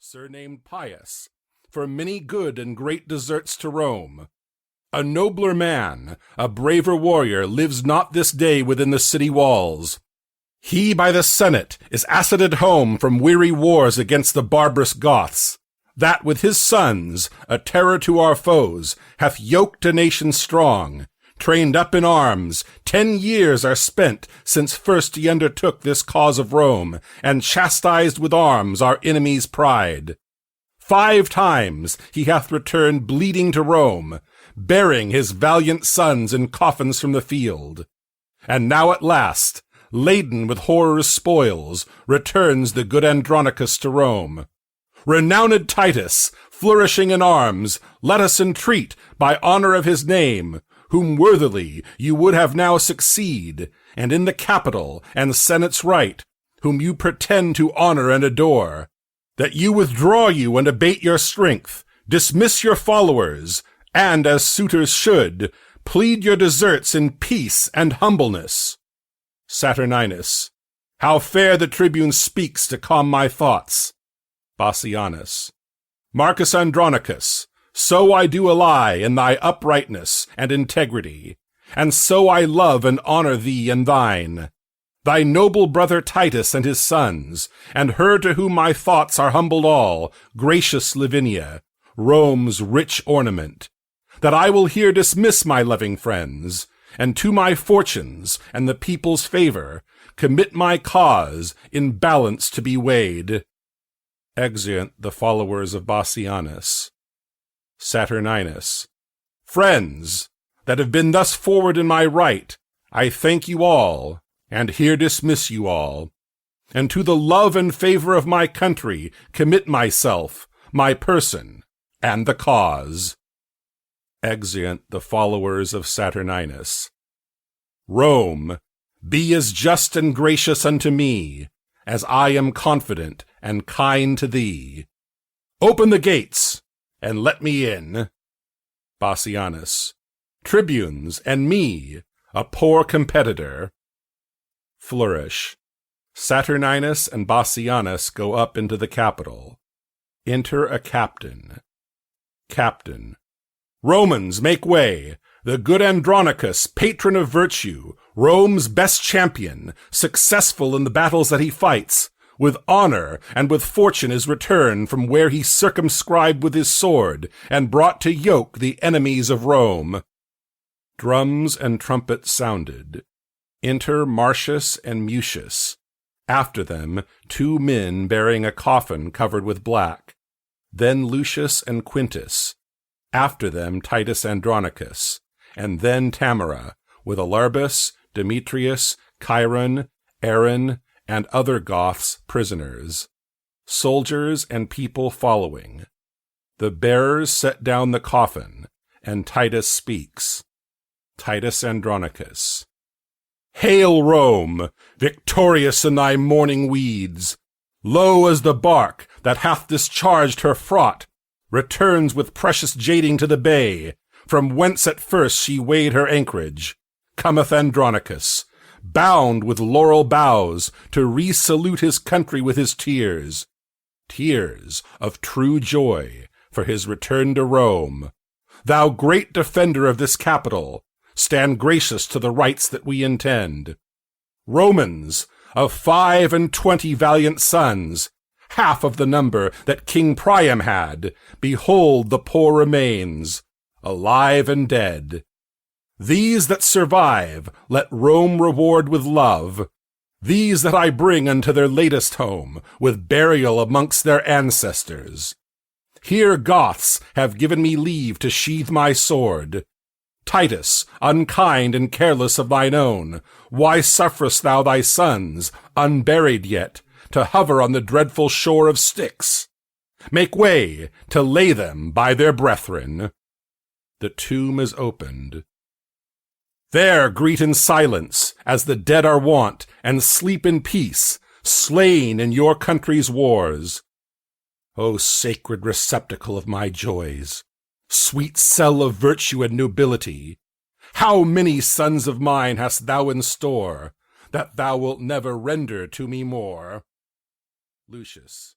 surnamed Pius, for many good and great deserts to Rome. A nobler man, a braver warrior, lives not this day within the city walls. He by the Senate is asseted home from weary wars against the barbarous Goths, that with his sons, a terror to our foes, hath yoked a nation strong, trained up in arms. 10 years are spent since first he undertook this cause of Rome, and chastised with arms our enemies' pride. 5 times he hath returned bleeding to Rome, bearing his valiant sons in coffins from the field. And now at last, laden with horror's spoils, returns the good Andronicus to Rome. Renowned Titus, flourishing in arms, let us entreat, by honor of his name, whom worthily you would have now succeed, and in the Capitol and Senate's right, whom you pretend to honor and adore, that you withdraw you and abate your strength, dismiss your followers, and, as suitors should, plead your deserts in peace and humbleness. Saturninus. How fair the tribune speaks to calm my thoughts. Bassianus. Marcus Andronicus, so I do ally in thy uprightness and integrity, and so I love and honor thee and thine. Thy noble brother Titus and his sons, and her to whom my thoughts are humbled all, gracious Lavinia, Rome's rich ornament, that I will here dismiss my loving friends, and to my fortunes and the people's favor commit my cause in balance to be weighed. Exeunt the followers of Bassianus. Saturninus. Friends, that have been thus forward in my right, I thank you all, and here dismiss you all, and to the love and favor of my country commit myself, my person, and the cause. Exeunt the followers of Saturninus. Rome, be as just and gracious unto me, as I am confident and kind to thee. Open the gates, and let me in. Bassianus. Tribunes, and me, a poor competitor. Flourish. Saturninus and Bassianus go up into the Capitol. Enter a captain. Captain. Romans, make way! The good Andronicus, patron of virtue, Rome's best champion, successful in the battles that he fights, with honor and with fortune is returned from where he circumscribed with his sword, and brought to yoke the enemies of Rome. Drums and trumpets sounded. Enter Marcius and Mucius. After them, 2 men bearing a coffin covered with black. Then Lucius and Quintus. After them Titus Andronicus, and then Tamara, with Alarbus, Demetrius, Chiron, Aaron, and other Goths prisoners. Soldiers and people following. The bearers set down the coffin, and Titus speaks. Titus Andronicus. Hail, Rome, victorious in thy mourning weeds! Lo, as the bark that hath discharged her fraught returns with precious jading to the bay, from whence at first she weighed her anchorage, cometh Andronicus, bound with laurel boughs, to re-salute his country with his tears. Tears of true joy for his return to Rome. Thou great defender of this capital, stand gracious to the rights that we intend. Romans, of 25 valiant sons, half of the number that King Priam had, behold the poor remains, alive and dead. These that survive, let Rome reward with love. These that I bring unto their latest home, with burial amongst their ancestors. Here Goths have given me leave to sheathe my sword. Titus, unkind and careless of thine own, why sufferest thou thy sons, unburied yet, to hover on the dreadful shore of Styx? Make way to lay them by their brethren. The tomb is opened. There greet in silence, as the dead are wont, and sleep in peace, slain in your country's wars. O sacred receptacle of my joys, sweet cell of virtue and nobility, how many sons of mine hast thou in store, that thou wilt never render to me more? Lucius.